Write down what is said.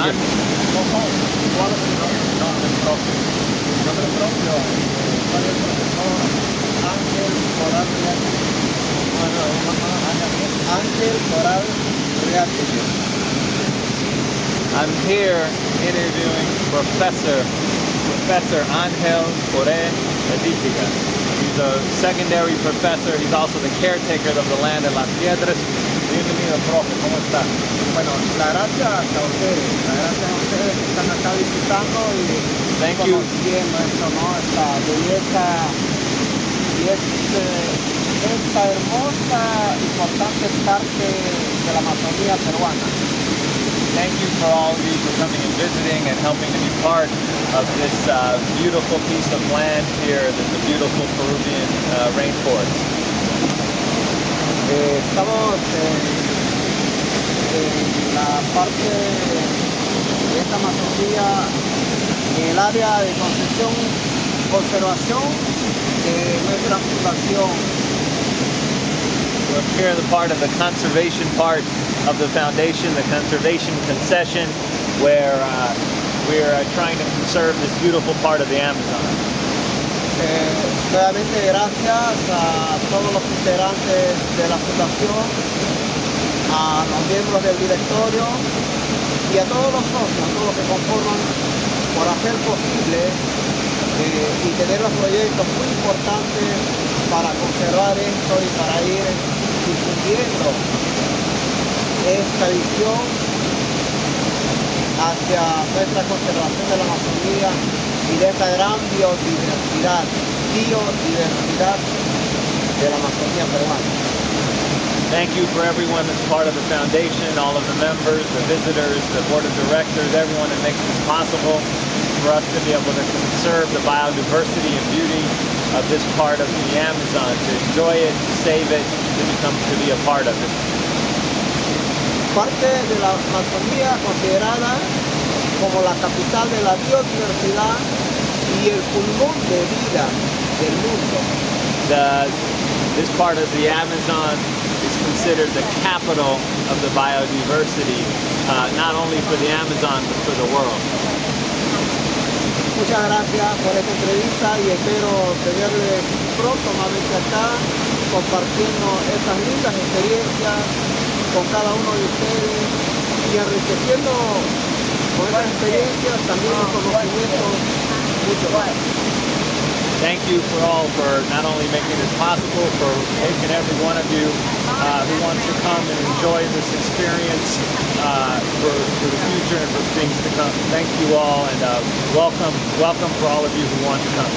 ¿Cuál es su nombre propio? Nombre propio. ¿Cuál es el profesor Ángel Coral Ángel Coral Real. I'm here interviewing Professor Ángel Coral Real. He's a secondary professor. He's also the caretaker of the land of Las Piedras. Bienvenido, profe. ¿Cómo está? Bueno, las gracias a ustedes. Las gracias a ustedes que están acá visitando y conociendo esto, ¿no? Esta belleza y esta hermosa, importante parte de la Amazonía peruana. Thank you for all of you for coming and visiting and helping to be part of this beautiful piece of land here, this beautiful Peruvian rainforest. Estamos en la parte de esta Amazonía, en el área de conservación de nuestra fundación. We're here the part of the conservation part of the foundation, the conservation concession, where we're trying to conserve this beautiful part of the Amazon. Nuevamente gracias a todos los integrantes de la fundación, a los miembros del directorio y a todos los socios, a todos los que conforman, por hacer posible y tener los proyectos muy importantes para conservar esto y para ir difundiendo esta visión hacia nuestra conservación de la Amazonía y de esta gran biodiversidad de la Amazonía peruana. Thank you for everyone that's part of the foundation, all of the members, the visitors, the board of directors, everyone that makes this possible for us to be able to conserve the biodiversity and beauty of this part of the Amazon, to enjoy it, to save it, to be a part of it. Parte de la Amazonía considerada como la capital de la biodiversidad y el pulmón de vida del mundo. This part of the Amazon is considered the capital of the biodiversity, not only for the Amazon, but for the world. Muchas gracias por esta entrevista y espero tenerles pronto nuevamente acá compartiendo estas lindas experiencias con cada uno de ustedes y enriqueciendo con estas experiencias también los conocimientos mucho más. Thank you for not only making this possible, for each and every one of you who wants to come and enjoy this experience for the future and for things to come. Thank you all, and welcome for all of you who want to come.